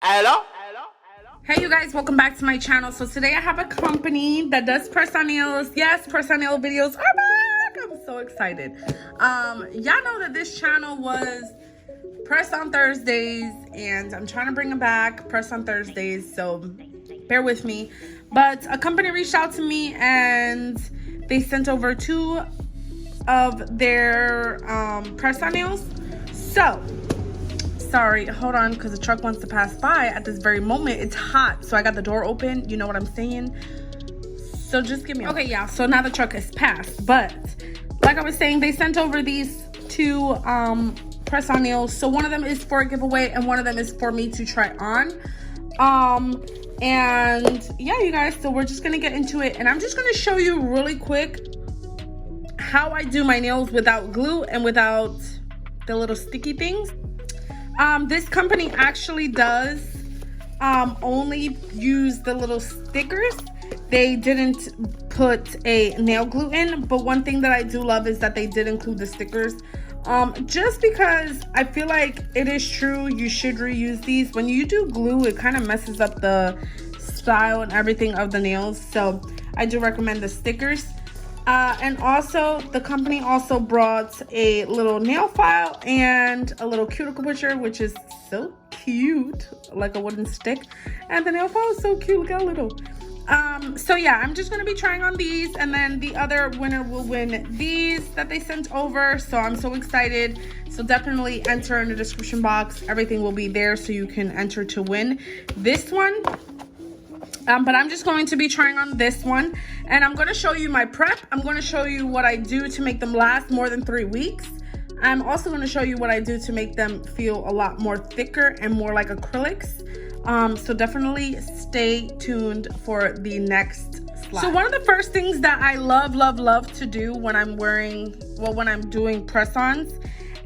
Hello? Hey you guys, welcome back to my channel. So today I have a company that does press-on nails. Yes, press-on nail videos are back. I'm so excited. Y'all know that this channel was press on Thursdays and I'm trying to bring it back, press on Thursdays, so bear with me. But a company reached out to me and they sent over 2 of their press-on nails. So sorry, hold on, because the truck wants to pass by at this very moment. It's hot, so I got the door open. You know what I'm saying? So just give me okay, yeah. So now the truck has passed, but like I was saying, they sent over these 2 press-on nails. So one of them is for a giveaway, and one of them is for me to try on. And yeah, you guys. So we're just gonna get into it, and I'm just gonna show you really quick how I do my nails without glue and without the little sticky things. This company actually does only use the little stickers. They didn't put a nail glue in, but one thing that I do love is that they did include the stickers. Just because I feel like it is true, you should reuse these. When you do glue, it kind of messes up the style and everything of the nails. So I do recommend the stickers. And also the company also brought a little nail file and a little cuticle pusher, which is so cute, like a wooden stick. And the nail file is so cute, look how little. So yeah, I'm just gonna be trying on these, and then the other winner will win these that they sent over. So I'm so excited. So definitely enter in the description box. Everything will be there so you can enter to win this one. But I'm just going to be trying on this one, and I'm going to show you my prep. I'm going to show you what I do to make them last more than 3 weeks. I'm also going to show you what I do to make them feel a lot more thicker and more like acrylics. So definitely stay tuned for the next slide. So one of the first things that I love to do when I'm when I'm doing press-ons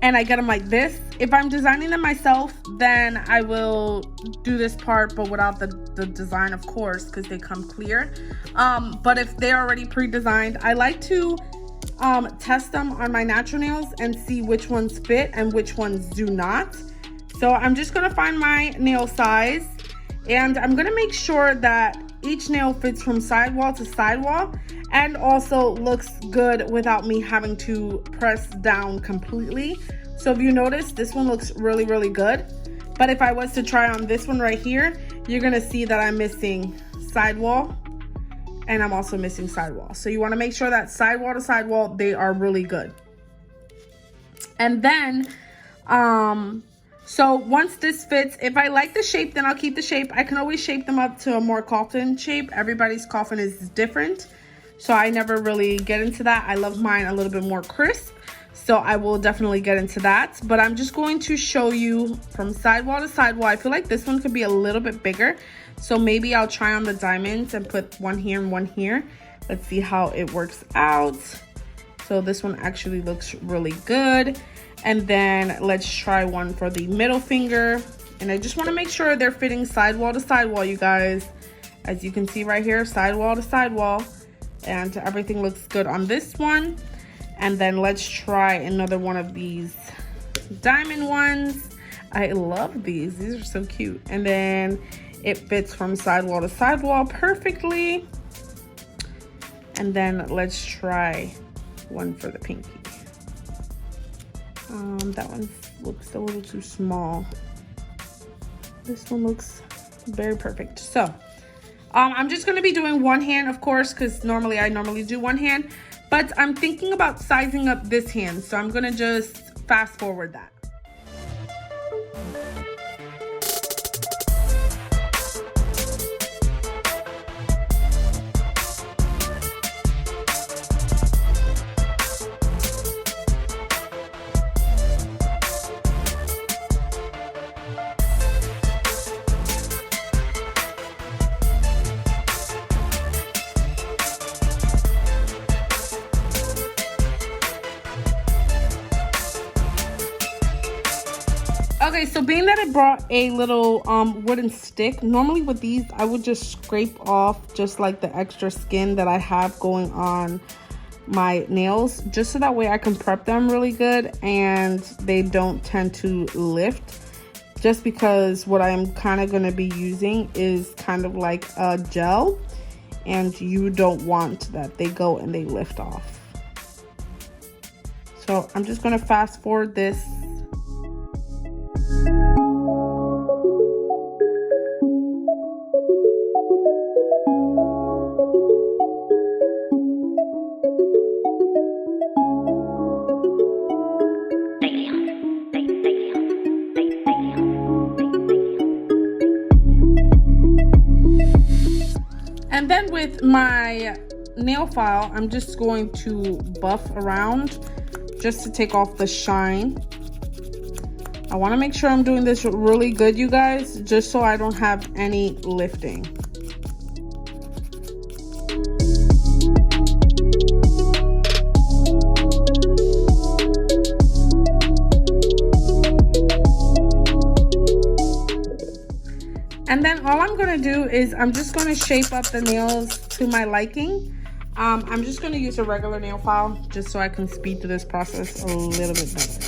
and I get them like this, if I'm designing them myself, then I will do this part, but without the design, of course, because they come clear. But if they're already pre-designed, I like to test them on my natural nails and see which ones fit and which ones do not. So I'm just gonna find my nail size, and I'm gonna make sure that each nail fits from sidewall to sidewall and also looks good without me having to press down completely. So if you notice, this one looks really good. But if I was to try on this one right here, you're gonna see that I'm missing sidewall and I'm also missing sidewall. So you wanna make sure that sidewall to sidewall, they are really good. And then, so once this fits, if I like the shape, then I'll keep the shape. I can always shape them up to a more coffin shape. Everybody's coffin is different, so I never really get into that. I love mine a little bit more crisp, so I will definitely get into that. But I'm just going to show you from sidewall to sidewall. I feel like this one could be a little bit bigger, so maybe I'll try on the diamonds and put one here and one here. Let's see how it works out. So this one actually looks really good. And then let's try one for the middle finger. And I just want to make sure they're fitting sidewall to sidewall, you guys. As you can see right here, sidewall to sidewall. And everything looks good on this one. And then let's try another one of these diamond ones. I love these. These are so cute. And then it fits from sidewall to sidewall perfectly. And then let's try one for the pinky. That one looks a little too small. This one looks very perfect. So I'm just going to be doing one hand, of course, because I normally do one hand, but I'm thinking about sizing up this hand, so I'm going to just fast forward that. Okay, so being that it brought a little wooden stick, normally with these I would just scrape off just like the extra skin that I have going on my nails, just so that way I can prep them really good and they don't tend to lift just because what I'm kind of going to be using is kind of like a gel, and you don't want that they go and they lift off. So I'm just going to fast forward this. And then with my nail file, I'm just going to buff around just to take off the shine. I want to make sure I'm doing this really good, you guys, just so I don't have any lifting. And then all I'm going to do is I'm just going to shape up the nails to my liking. I'm just going to use a regular nail file just so I can speed through this process a little bit better.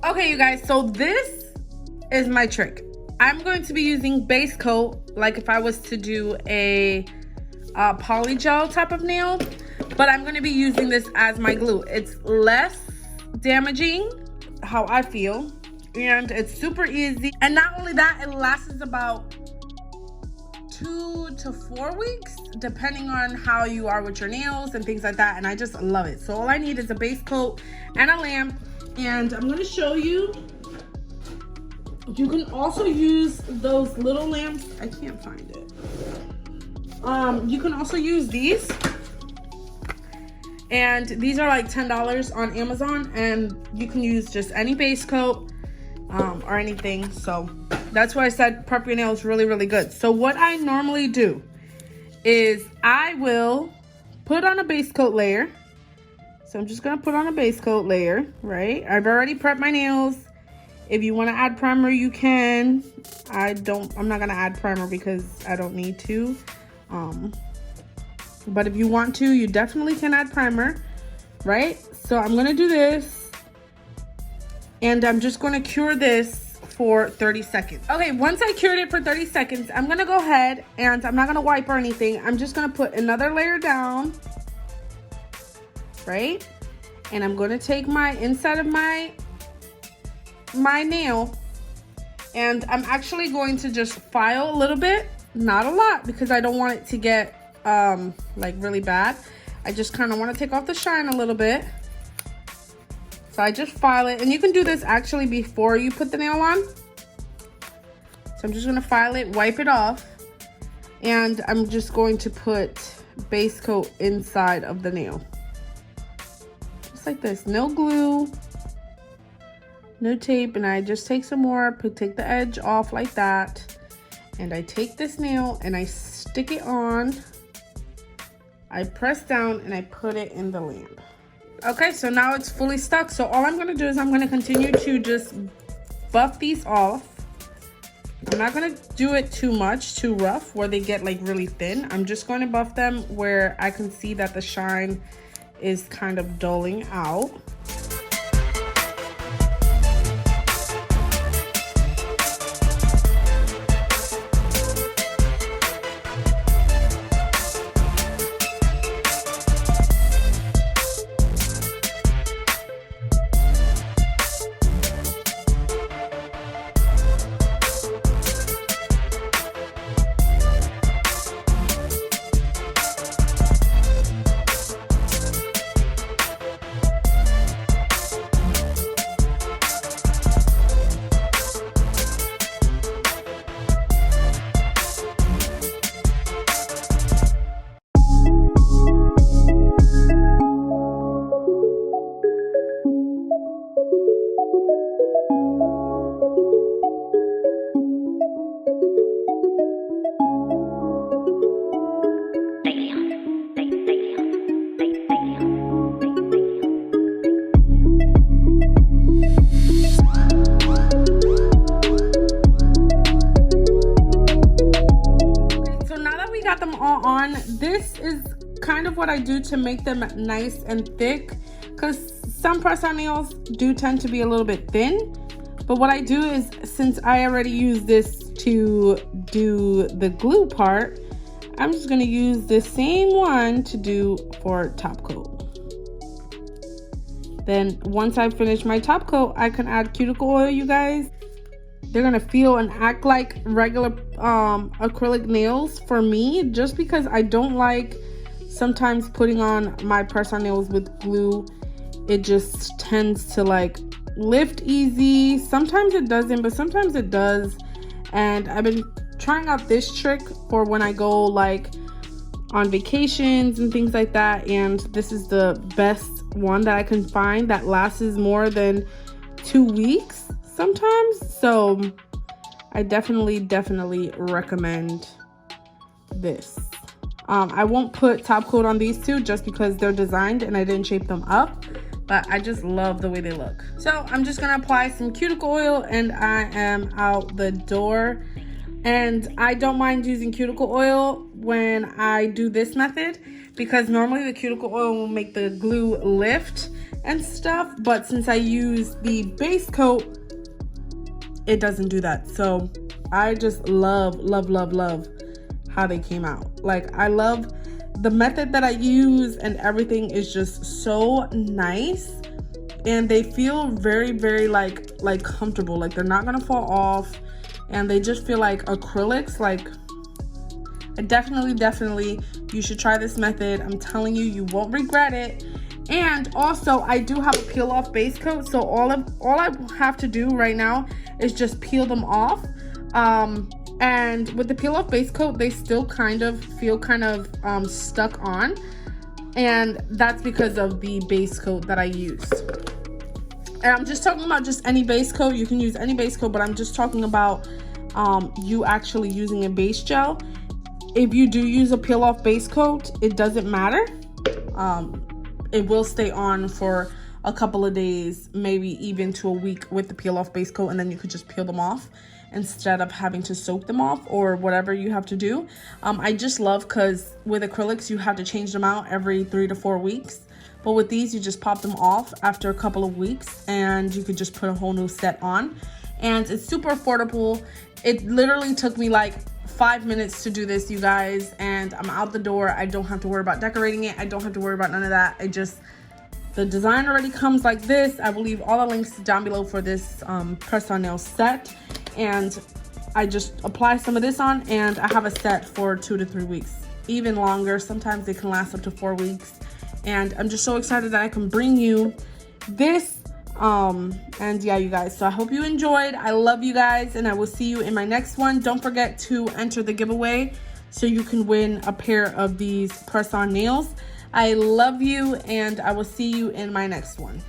Okay, you guys, so this is my trick. I'm going to be using base coat like if I was to do a poly gel type of nail, but I'm going to be using this as my glue. It's less damaging, how I feel, and it's super easy. And not only that, it lasts about 2 to 4 weeks depending on how you are with your nails and things like that, and I just love it. So all I need is a base coat and a lamp. And I'm going to show you, you can also use those little lamps. I can't find it. You can also use these. And these are like $10 on Amazon. And you can use just any base coat or anything. So that's why I said prep your nails really, really good. So what I normally do is I will put on a base coat layer. So I'm just going to put on a base coat layer, right? I've already prepped my nails. If you want to add primer, you can. I'm not going to add primer because I don't need to. But if you want to, you definitely can add primer, right? So I'm going to do this. And I'm just going to cure this for 30 seconds. Okay, once I cured it for 30 seconds, I'm going to go ahead and I'm not going to wipe or anything. I'm just going to put another layer down. Right, and I'm going to take my inside of my nail, and I'm actually going to just file a little bit, not a lot, because I don't want it to get like really bad. I just kind of want to take off the shine a little bit. So I just file it, and you can do this actually before you put the nail on. So I'm just going to file it, wipe it off, and I'm just going to put base coat inside of the nail. Like this, no glue, no tape, and I just take some more, take the edge off like that, and I take this nail and I stick it on, I press down and I put it in the lamp. Okay, so now it's fully stuck. So all I'm going to do is I'm going to continue to just buff these off. I'm not going to do it too much, too rough, where they get like really thin. I'm just going to buff them where I can see that the shine is kind of dulling out. on. This is kind of what I do to make them nice and thick, because some press-on nails do tend to be a little bit thin. But what I do is, since I already use this to do the glue part, I'm just gonna use the same one to do for top coat. Then once I finish my top coat, I can add cuticle oil, you guys. They're gonna feel and act like regular acrylic nails for me, just because I don't like sometimes putting on my press-on nails with glue. It just tends to like lift easy. Sometimes it doesn't, but sometimes it does. And I've been trying out this trick for when I go like on vacations and things like that, and this is the best one that I can find that lasts more than 2 weeks sometimes. So I definitely recommend this. I won't put top coat on these two just because they're designed and I didn't shape them up, but I just love the way they look. So I'm just gonna apply some cuticle oil and I am out the door. And I don't mind using cuticle oil when I do this method, because normally the cuticle oil will make the glue lift and stuff, but since I use the base coat, it doesn't do that. So I just love how they came out. Like, I love the method that I use, and everything is just so nice, and they feel very like comfortable. Like, they're not gonna fall off, and they just feel like acrylics. Like, I definitely you should try this method. I'm telling you, you won't regret it. And also, I do have a peel off base coat, so all I have to do right now is just peel them off. And with the peel off base coat, they still kind of feel stuck on, and that's because of the base coat that I used. And I'm just talking about just any base coat. You can use any base coat, but I'm just talking about you actually using a base gel. If you do use a peel off base coat, it doesn't matter. It will stay on for a couple of days, maybe even to a week with the peel off base coat, and then you could just peel them off instead of having to soak them off or whatever you have to do. I just love, because with acrylics you have to change them out every 3 to 4 weeks, but with these you just pop them off after a couple of weeks and you could just put a whole new set on. And it's super affordable. It literally took me like 5 minutes to do this, you guys, and I'm out the door. I don't have to worry about decorating it. I don't have to worry about none of that. The design already comes like this. I will leave all the links down below for this press-on nail set. And I just apply some of this on, and I have a set for 2 to 3 weeks, even longer. Sometimes they can last up to 4 weeks. And I'm just so excited that I can bring you this. And yeah, you guys, so I hope you enjoyed. I love you guys, and I will see you in my next one. Don't forget to enter the giveaway so you can win a pair of these press-on nails. I love you, and I will see you in my next one.